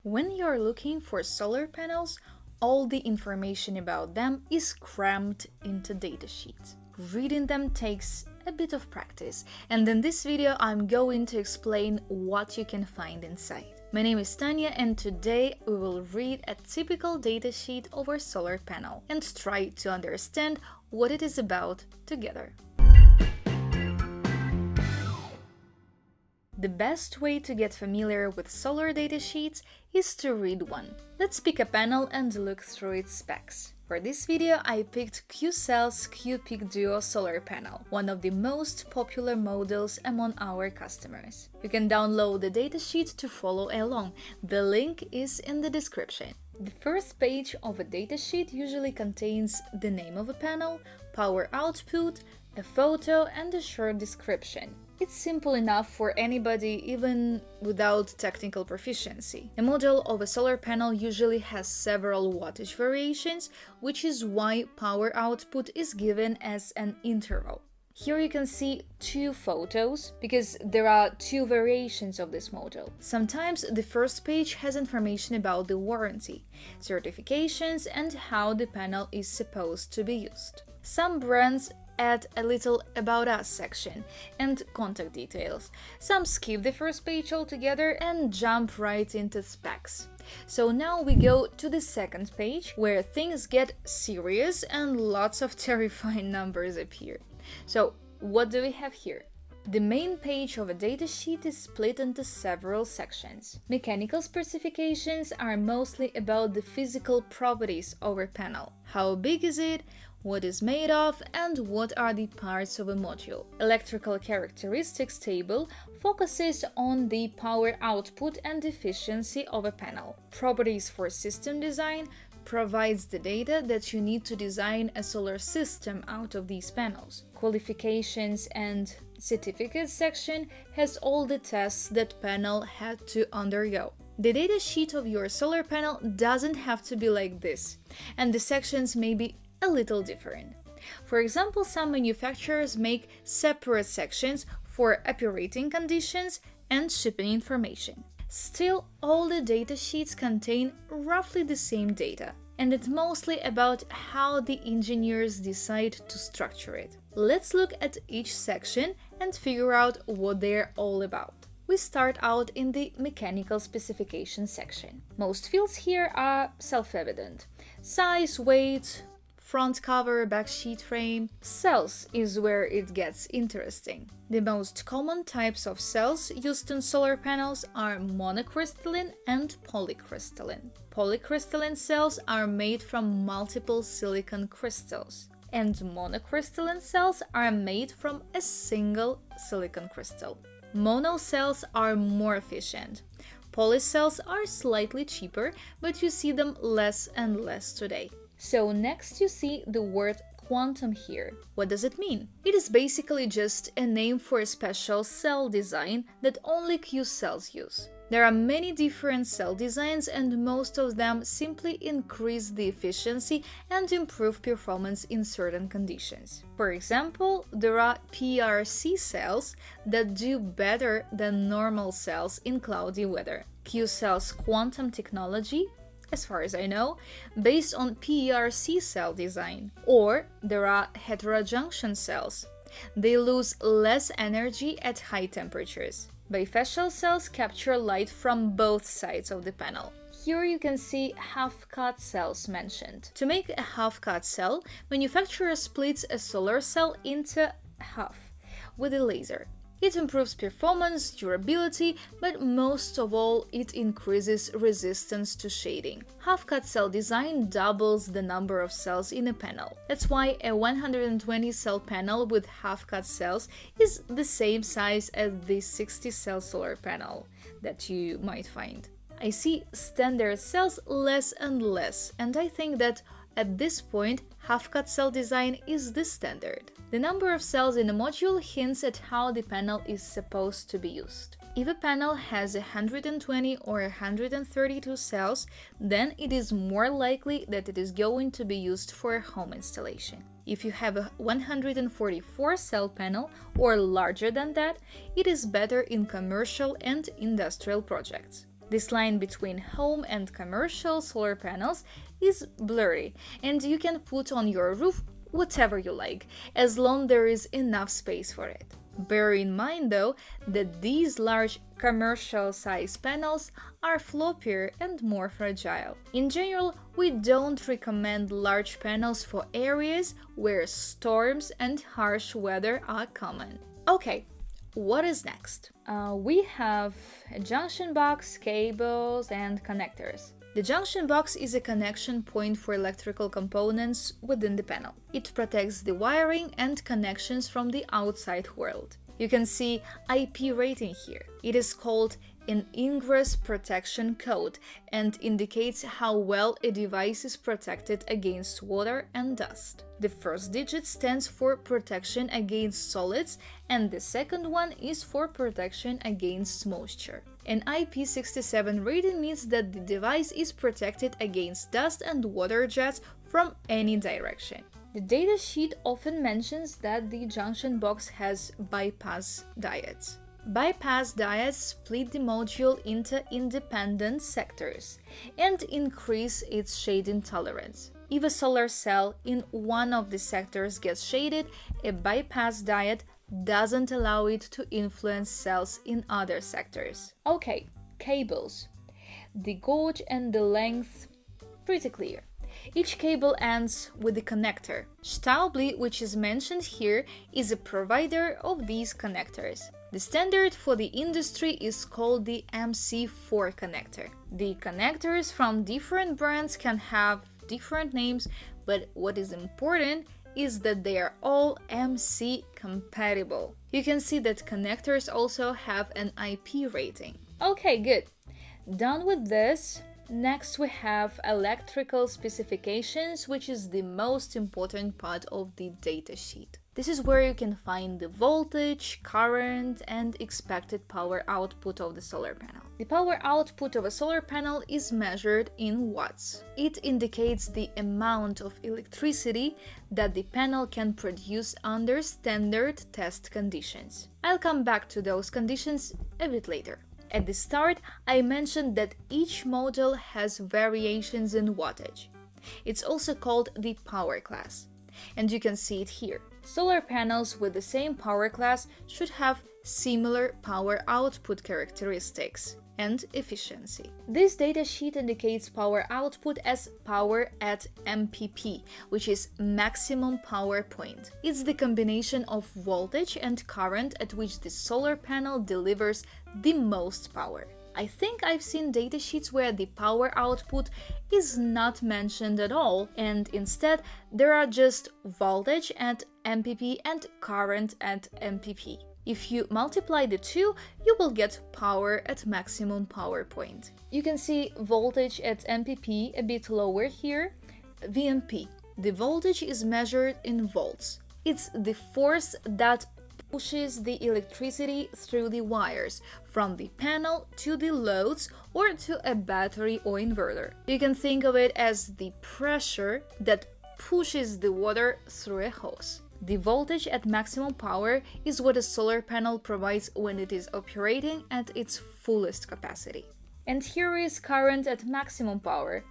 When you're looking for solar panels, all the information about them is crammed into datasheets. Reading them takes a bit of practice, and in this video I'm going to explain what you can find inside. My name is Tanya, and today we will read a typical datasheet of our solar panel and try to understand what it is about together. The best way to get familiar with solar datasheets is to read one. Let's pick a panel and look through its specs. For this video, I picked Qcells Q.PEAK Duo solar panel, one of the most popular models among our customers. You can download the datasheet to follow along. The link is in the description. The first page of a datasheet usually contains the name of a panel, power output, a photo, and a short description. It's simple enough for anybody, even without technical proficiency. A model of a solar panel usually has several wattage variations, which is why power output is given as an interval. Here you can see two photos, because there are two variations of this model. Sometimes the first page has information about the warranty, certifications, and how the panel is supposed to be used. Some brands add a little About Us section and contact details. Some skip the first page altogether and jump right into specs. So now we go to the second page, where things get serious and lots of terrifying numbers appear. So what do we have here? The main page of a datasheet is split into several sections. Mechanical specifications are mostly about the physical properties of a panel. How big is it? What is made of, and what are the parts of a module. Electrical characteristics table focuses on the power output and efficiency of a panel. Properties for system design provides the data that you need to design a solar system out of these panels. Qualifications and certificates section has all the tests that panel had to undergo. The datasheet of your solar panel doesn't have to be like this, and the sections may be a little different. For example, some manufacturers make separate sections for operating conditions and shipping information. Still, all the datasheets contain roughly the same data, and it's mostly about how the engineers decide to structure it. Let's look at each section and figure out what they're all about. We start out in the mechanical specifications section. Most fields here are self-evident: size, weight, front cover, back sheet frame. Cells is where it gets interesting. The most common types of cells used in solar panels are monocrystalline and polycrystalline. Polycrystalline cells are made from multiple silicon crystals, and monocrystalline cells are made from a single silicon crystal. Mono cells are more efficient. Poly cells are slightly cheaper, but you see them less and less today. So next you see the word quantum here. What does it mean? It is basically just a name for a special cell design that only Qcells use. There are many different cell designs, and most of them simply increase the efficiency and improve performance in certain conditions. For example, there are PRC cells that do better than normal cells in cloudy weather. Qcells quantum technology, as far as I know, based on PRC cell design. Or there are heterojunction cells. They lose less energy at high temperatures. Bifacial cells capture light from both sides of the panel. Here you can see half-cut cells mentioned. To make a half-cut cell, manufacturer splits a solar cell into half with a laser. It improves performance, durability, but most of all, it increases resistance to shading. Half-cut cell design doubles the number of cells in a panel. That's why a 120-cell panel with half-cut cells is the same size as the 60-cell solar panel that you might find. I see standard cells less and less, and I think that at this point, half-cut cell design is the standard. The number of cells in a module hints at how the panel is supposed to be used. If a panel has 120 or 132 cells, then it is more likely that it is going to be used for a home installation. If you have a 144 cell panel or larger than that, it is better in commercial and industrial projects. This line between home and commercial solar panels is blurry, and you can put on your roof whatever you like, as long there is enough space for it. Bear in mind though that these large commercial size panels are floppier and more fragile. In general, we don't recommend large panels for areas where storms and harsh weather are common. Okay, what is next? We have a junction box, cables, and connectors. The junction box is a connection point for electrical components within the panel. It protects the wiring and connections from the outside world. You can see IP rating here. It is called an ingress protection code and indicates how well a device is protected against water and dust. The first digit stands for protection against solids and the second one is for protection against moisture. An IP67 rating means that the device is protected against dust and water jets from any direction. The datasheet often mentions that the junction box has bypass diodes. Bypass diodes split the module into independent sectors and increase its shading tolerance. If a solar cell in one of the sectors gets shaded, a bypass diode doesn't allow it to influence cells in other sectors. Okay, cables. The gauge and the length, pretty clear. Each cable ends with a connector. Staubli, which is mentioned here, is a provider of these connectors. The standard for the industry is called the MC4 connector. The connectors from different brands can have different names, but what is important is that they are all MC compatible. You can see that connectors also have an IP rating. Okay, good. Done with this. Next we have electrical specifications, which is the most important part of the datasheet. This is where you can find the voltage, current, and expected power output of the solar panel. The power output of a solar panel is measured in watts. It indicates the amount of electricity that the panel can produce under standard test conditions. I'll come back to those conditions a bit later. At the start, I mentioned that each model has variations in wattage. It's also called the power class, and you can see it here. Solar panels with the same power class should have similar power output characteristics and efficiency. This datasheet indicates power output as power at MPP, which is maximum power point. It's the combination of voltage and current at which the solar panel delivers the most power. I think I've seen datasheets where the power output is not mentioned at all, and instead there are just voltage at MPP and current at MPP. If you multiply the two, you will get power at maximum power point. You can see voltage at MPP a bit lower here, VMP. The voltage is measured in volts. It's the force that pushes the electricity through the wires from the panel to the loads or to a battery or inverter. You can think of it as the pressure that pushes the water through a hose. The voltage at maximum power is what a solar panel provides when it is operating at its fullest capacity. And here is current at maximum power,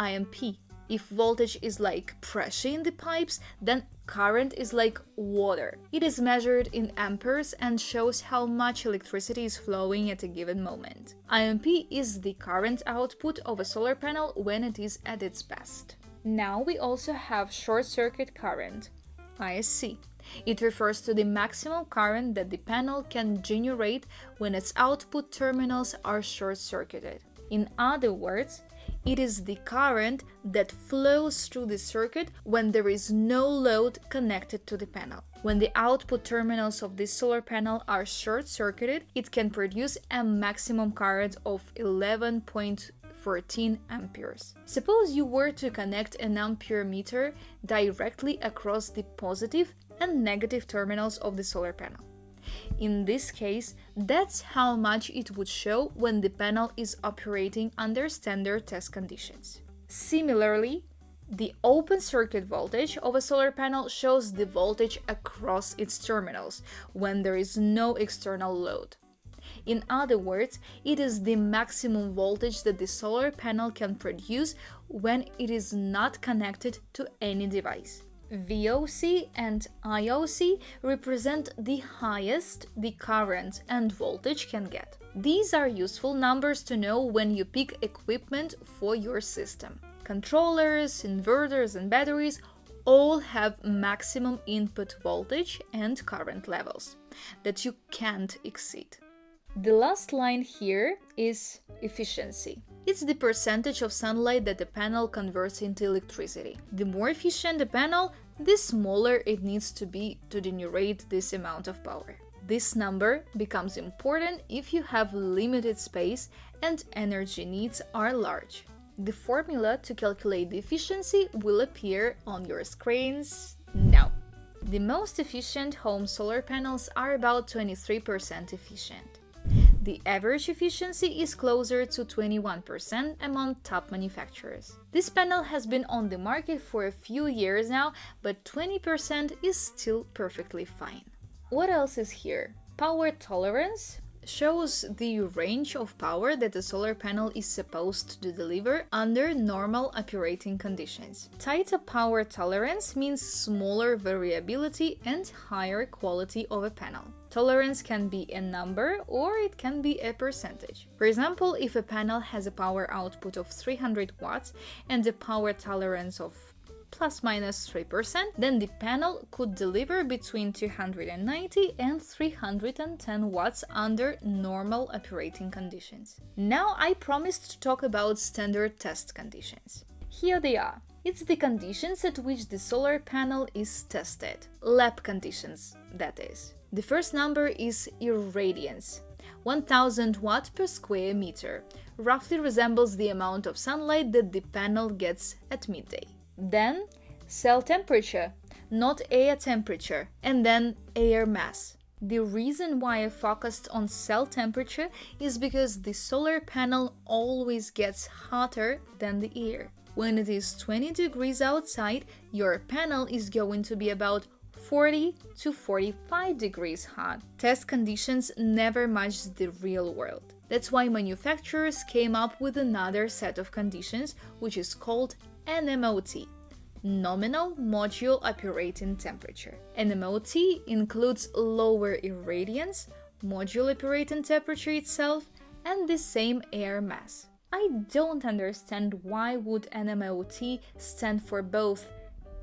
IMP. If voltage is like pressure in the pipes, then current is like water. It is measured in amperes and shows how much electricity is flowing at a given moment. IMP is the current output of a solar panel when it is at its best. Now we also have short circuit current, ISC. It refers to the maximum current that the panel can generate when its output terminals are short-circuited. In other words, it is the current that flows through the circuit when there is no load connected to the panel. When the output terminals of this solar panel are short-circuited, it can produce a maximum current of 11.14 amperes. Suppose you were to connect an ampere meter directly across the positive and negative terminals of the solar panel. In this case, that's how much it would show when the panel is operating under standard test conditions. Similarly, the open circuit voltage of a solar panel shows the voltage across its terminals when there is no external load. In other words, it is the maximum voltage that the solar panel can produce when it is not connected to any device. VOC and IOC represent the highest the current and voltage can get. These are useful numbers to know when you pick equipment for your system. Controllers, inverters, and batteries all have maximum input voltage and current levels that you can't exceed. The last line here is efficiency. It's the percentage of sunlight that the panel converts into electricity. The more efficient the panel, the smaller it needs to be to generate this amount of power. This number becomes important if you have limited space and energy needs are large. The formula to calculate the efficiency will appear on your screens now. The most efficient home solar panels are about 23% efficient. The average efficiency is closer to 21% among top manufacturers. This panel has been on the market for a few years now, but 20% is still perfectly fine. What else is here? Power tolerance shows the range of power that a solar panel is supposed to deliver under normal operating conditions. Tighter power tolerance means smaller variability and higher quality of a panel. Tolerance can be a number or it can be a percentage. For example, if a panel has a power output of 300 watts and a power tolerance of plus minus 3%, then the panel could deliver between 290 and 310 watts under normal operating conditions. Now I promised to talk about standard test conditions. Here they are. It's the conditions at which the solar panel is tested. Lab conditions, that is. The first number is irradiance. 1000 watt per square meter. Roughly resembles the amount of sunlight that the panel gets at midday. Then cell temperature, not air temperature, and then air mass. The reason why I focused on cell temperature is because the solar panel always gets hotter than the air. When it is 20 degrees outside, your panel is going to be about 40 to 45 degrees hot. Test conditions never match the real world. That's why manufacturers came up with another set of conditions, which is called NMOT, Nominal Module Operating Temperature. NMOT includes lower irradiance, module operating temperature itself, and the same air mass. I don't understand why would NMOT stand for both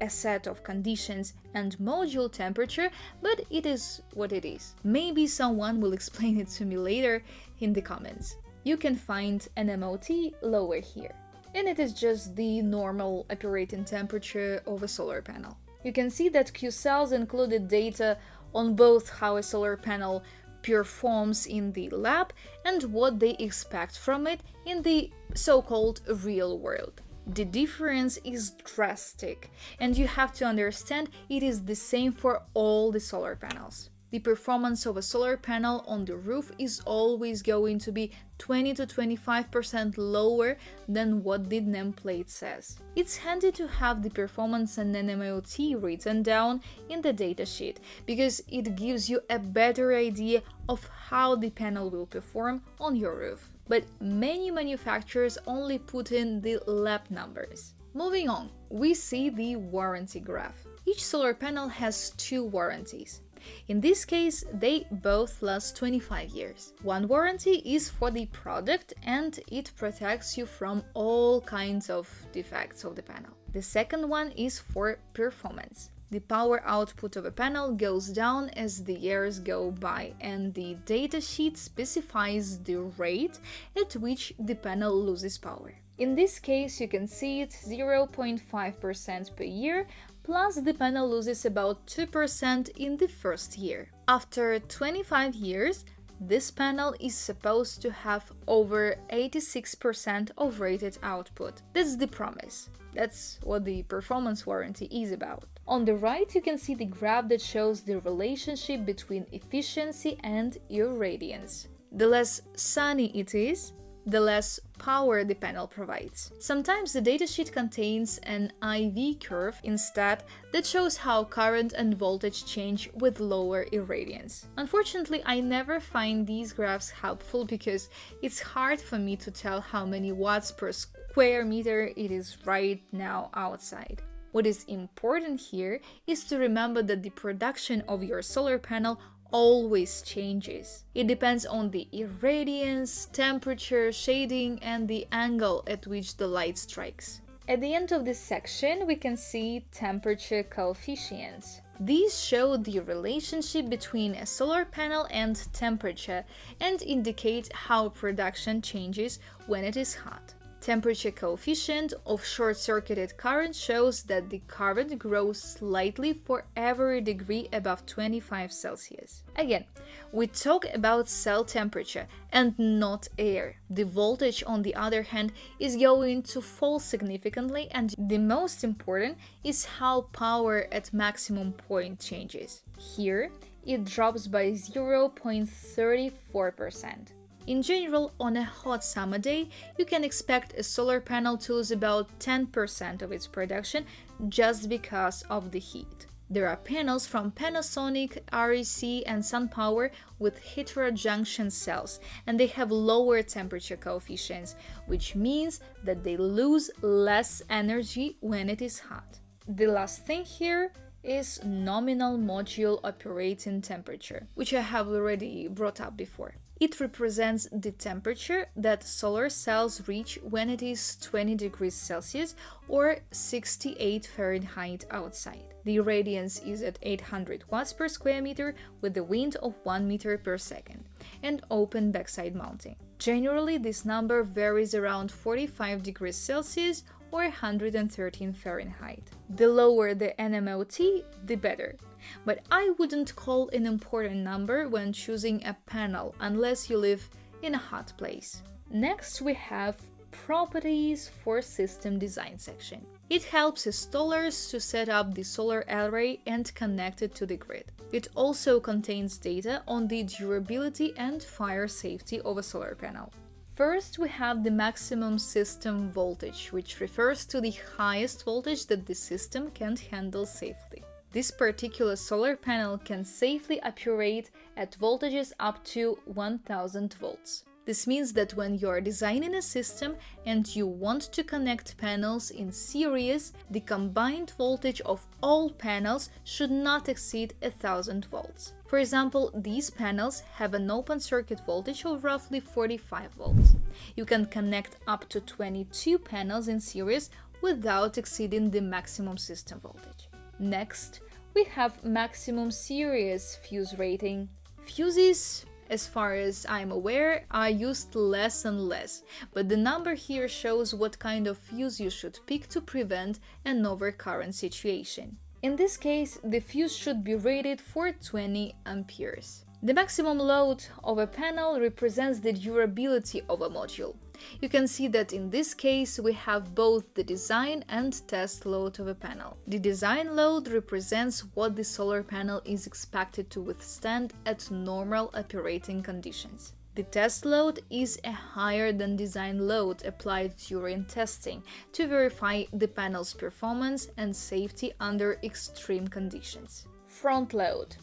a set of conditions and module temperature, but it is what it is. Maybe someone will explain it to me later in the comments. You can find NMOT lower here. And it is just the normal operating temperature of a solar panel. You can see that Q-cells included data on both how a solar panel performs in the lab and what they expect from it in the so-called real world. The difference is drastic, and you have to understand it is the same for all the solar panels. The performance of a solar panel on the roof is always going to be 20 to 25% lower than what the nameplate says. It's handy to have the performance and NMOT written down in the datasheet, because it gives you a better idea of how the panel will perform on your roof. But many manufacturers only put in the lab numbers. Moving on, we see the warranty graph. Each solar panel has 2 warranties. In this case, they both last 25 years. One warranty is for the product and it protects you from all kinds of defects of the panel. The second one is for performance. The power output of a panel goes down as the years go by, and the datasheet specifies the rate at which the panel loses power. In this case, you can see it 0.5% per year, plus the panel loses about 2% in the first year. After 25 years, this panel is supposed to have over 86% of rated output. That's the promise. That's what the performance warranty is about. On the right, you can see the graph that shows the relationship between efficiency and irradiance. The less sunny it is, the less power the panel provides. Sometimes the datasheet contains an IV curve instead that shows how current and voltage change with lower irradiance. Unfortunately, I never find these graphs helpful because it's hard for me to tell how many watts per square meter it is right now outside. What is important here is to remember that the production of your solar panel always changes. It depends on the irradiance, temperature, shading, and the angle at which the light strikes. At the end of this section, we can see temperature coefficients. These show the relationship between a solar panel and temperature and indicate how production changes when it is hot. Temperature coefficient of short-circuited current shows that the current grows slightly for every degree above 25 Celsius. Again, we talk about cell temperature and not air. The voltage, on the other hand, is going to fall significantly, and the most important is how power at maximum point changes. Here, it drops by 0.34%. In general, on a hot summer day, you can expect a solar panel to lose about 10% of its production just because of the heat. There are panels from Panasonic, REC, and SunPower with heterojunction cells, and they have lower temperature coefficients, which means that they lose less energy when it is hot. The last thing here is nominal module operating temperature, which I have already brought up before. It represents the temperature that solar cells reach when it is 20 degrees Celsius or 68 Fahrenheit outside. The irradiance is at 800 watts per square meter with a wind of 1 meter per second and open backside mounting. Generally, this number varies around 45 degrees Celsius or 113 Fahrenheit. The lower the NMOT, the better. But I wouldn't call an important number when choosing a panel unless you live in a hot place. Next, we have Properties for System Design section. It helps installers to set up the solar array and connect it to the grid. It also contains data on the durability and fire safety of a solar panel. First, we have the maximum system voltage, which refers to the highest voltage that the system can handle safely. This particular solar panel can safely operate at voltages up to 1000 volts. This means that when you are designing a system and you want to connect panels in series, the combined voltage of all panels should not exceed 1000 volts. For example, these panels have an open circuit voltage of roughly 45 volts. You can connect up to 22 panels in series without exceeding the maximum system voltage. Next, we have maximum series fuse rating. Fuses, as far as I'm aware, are used less and less, but the number here shows what kind of fuse you should pick to prevent an overcurrent situation. In this case, the fuse should be rated for 20 amperes. The maximum load of a panel represents the durability of a module. You can see that in this case we have both the design and test load of a panel. The design load represents what the solar panel is expected to withstand at normal operating conditions. The test load is a higher than design load applied during testing to verify the panel's performance and safety under extreme conditions. Front load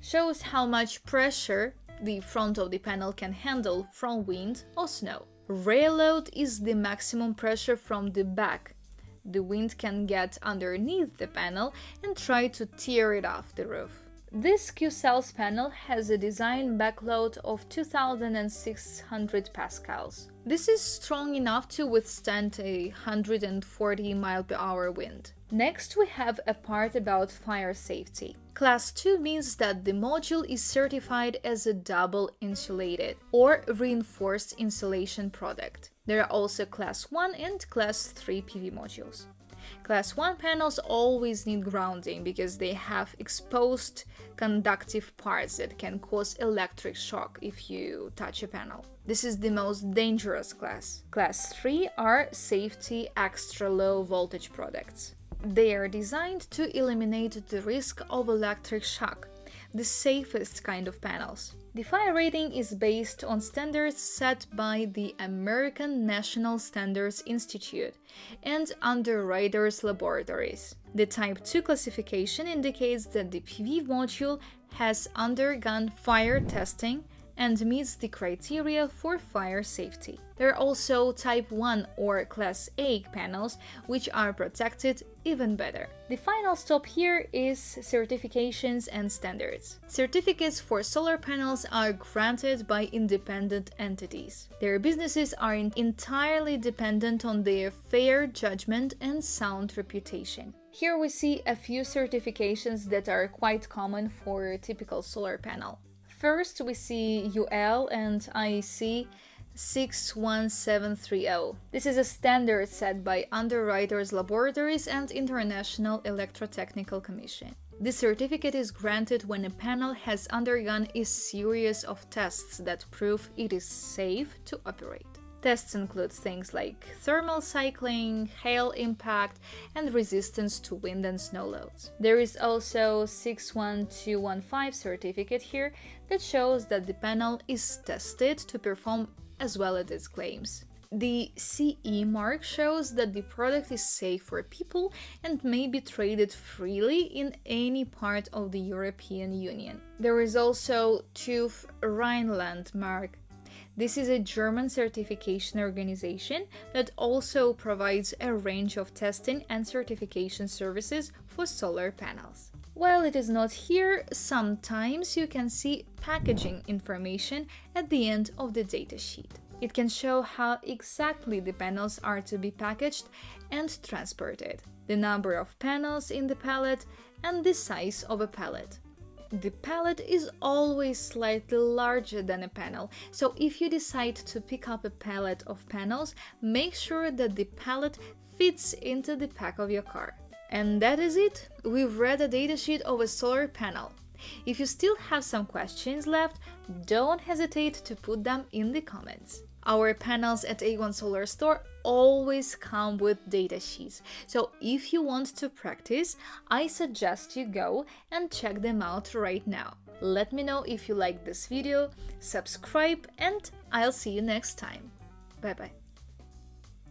shows how much pressure the front of the panel can handle from wind or snow. Rear load is the maximum pressure from the back. The wind can get underneath the panel and try to tear it off the roof. This Q-Cells panel has a design backload of 2600 pascals. This is strong enough to withstand a 140 mph wind. Next, we have a part about fire safety. Class 2 means that the module is certified as a double insulated or reinforced insulation product. There are also Class 1 and Class 3 PV modules. Class 1 panels always need grounding because they have exposed conductive parts that can cause electric shock if you touch a panel. This is the most dangerous class. Class 3 are safety extra low voltage products. They are designed to eliminate the risk of electric shock, the safest kind of panels. The fire rating is based on standards set by the American National Standards Institute and underwriters' laboratories. The Type 2 classification indicates that the PV module has undergone fire testing and meets the criteria for fire safety. There are also Type 1 or Class A panels, which are protected even better. The final stop here is certifications and standards. Certificates for solar panels are granted by independent entities. Their businesses are entirely dependent on their fair judgment and sound reputation. Here we see a few certifications that are quite common for a typical solar panel. First, we see UL and IEC 61730. This is a standard set by underwriters' laboratories and International Electrotechnical Commission. This certificate is granted when a panel has undergone a series of tests that prove it is safe to operate. Tests include things like thermal cycling, hail impact, and resistance to wind and snow loads. There is also 61215 certificate here that shows that the panel is tested to perform as well as its claims. The CE mark shows that the product is safe for people and may be traded freely in any part of the European Union. There is also TÜV Rheinland mark. This is a German certification organization that also provides a range of testing and certification services for solar panels. While it is not here, sometimes you can see packaging information at the end of the datasheet. It can show how exactly the panels are to be packaged and transported, the number of panels in the pallet, and the size of a pallet. The pallet is always slightly larger than a panel, so if you decide to pick up a pallet of panels, make sure that the pallet fits into the back of your car. And that is it! We've read a datasheet of a solar panel. If you still have some questions left, don't hesitate to put them in the comments. Our panels at A1 SolarStore always come with datasheets, so if you want to practice, I suggest you go and check them out right now. Let me know if you like this video, subscribe, and I'll see you next time. Bye bye.